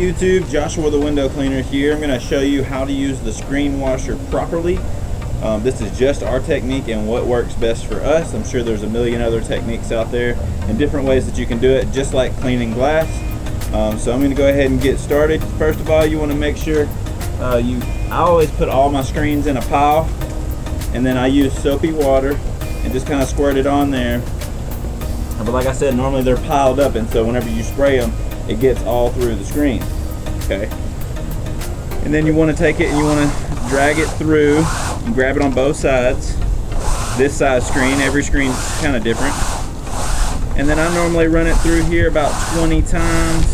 YouTube, Joshua the window cleaner here. I'm going to show you how to use the screen washer properly. This is just our technique and what works best for us. I'm sure there's a million other techniques out there and different ways that you can do it, just like cleaning glass. So I'm going to go ahead and get started. First of all, you want to make sure I always put all my screens in a pile, and then I use soapy water and just kind of squirt it on there. But like I said, normally they're piled up, and so whenever you spray them, it gets all through the screen. Okay. And then you want to take it and you want to drag it through and grab it on both sides. This size screen, every screen's kind of different. And then I normally run it through here about 20 times.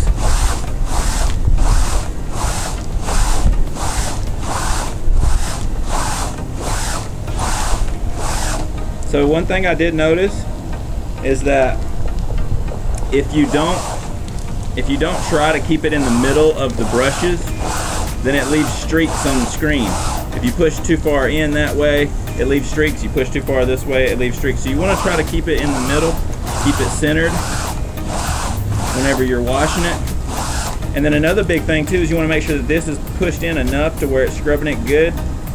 So one thing I did notice is that if you don't try to keep it in the middle of the brushes, then it leaves streaks on the screen. If you push too far in that way, it leaves streaks. You push too far this way, it leaves streaks. So you want to try to keep it in the middle, keep it centered whenever you're washing it. And then another big thing too is you want to make sure that this is pushed in enough to where it's scrubbing it good.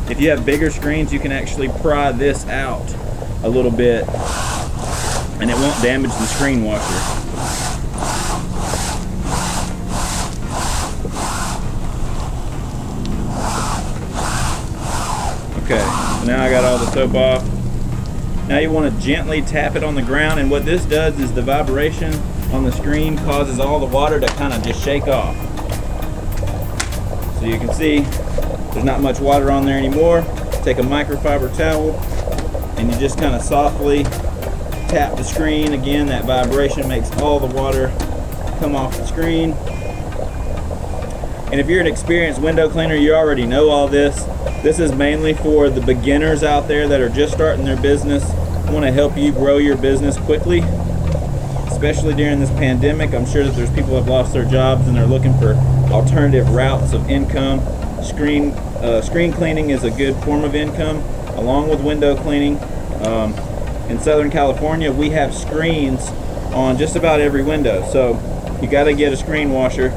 If you have bigger screens, you can actually pry this out a little bit and it won't damage the screen washer. Okay, so now I got all the soap off. Now you want to gently tap it on the ground, and what this does is the vibration on the screen causes all the water to kind of just shake off. So you can see there's not much water on there anymore. Take a microfiber towel and you just kind of softly tap the screen. Again, that vibration makes all the water come off the screen. And if you're an experienced window cleaner, you already know all this. This is mainly for the beginners out there that are just starting their business. I want to help you grow your business quickly, especially during this pandemic. I'm sure that there's people who have lost their jobs and they're looking for alternative routes of income. Screen cleaning is a good form of income, along with window cleaning. In Southern California, we have screens on just about every window, so you got to get a screen washer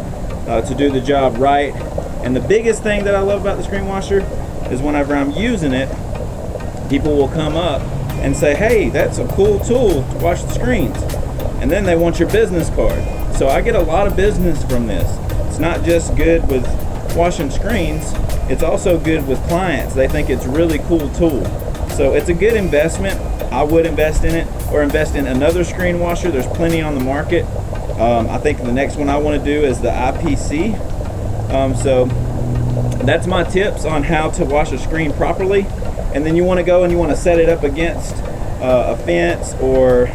to do the job right. And the biggest thing that I love about the screen washer is whenever I'm using it, people will come up and say, hey, that's a cool tool to wash the screens. And then they want your business card. So I get a lot of business from this. It's not just good with washing screens, it's also good with clients. They think it's a really cool tool. So it's a good investment. I would invest in it, or invest in another screen washer. There's plenty on the market. I think the next one I want to do is the IPC. So that's my tips on how to wash a screen properly. And then you want to go and you want to set it up against a fence, or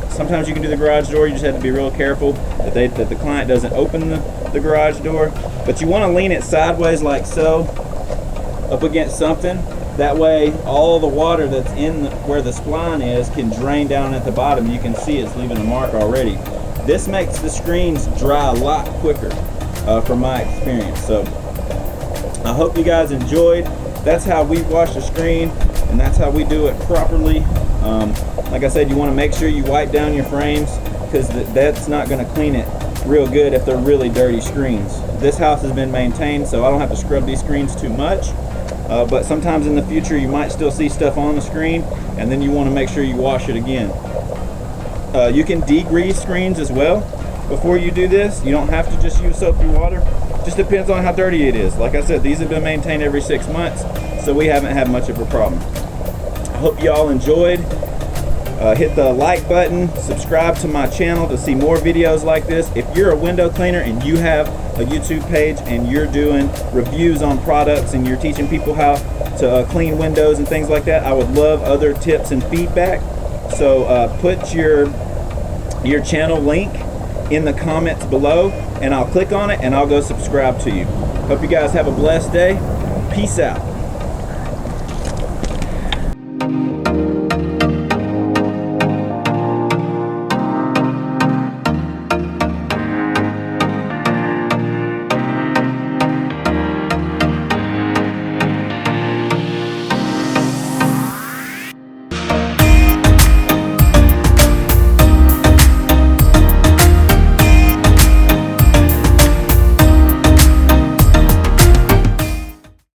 sometimes you can do the garage door. You just have to be real careful that the client doesn't open the garage door. But you want to lean it sideways like so, up against something. That way all the water that's in where the spline is can drain down at the bottom. You can see it's leaving a mark already. This makes the screens dry a lot quicker from my experience. So I hope you guys enjoyed. That's how we wash the screen, and that's how we do it properly. Like I said, you want to make sure you wipe down your frames, because that's not going to clean it real good if they're really dirty screens. This house has been maintained, so I don't have to scrub these screens too much. But sometimes in the future you might still see stuff on the screen, and then you want to make sure you wash it again. You can degrease screens as well before you do this. You don't have to just use soapy water. Just depends on how dirty it is. Like I said, these have been maintained every 6 months, so we haven't had much of a problem. I hope you all enjoyed. Hit the like button, subscribe to my channel to see more videos like this. If you're a window cleaner and you have a YouTube page and you're doing reviews on products and you're teaching people how to clean windows and things like that, I would love other tips and feedback. So put your channel link in the comments below, and I'll click on it and I'll go subscribe to you. Hope you guys have a blessed day. Peace out.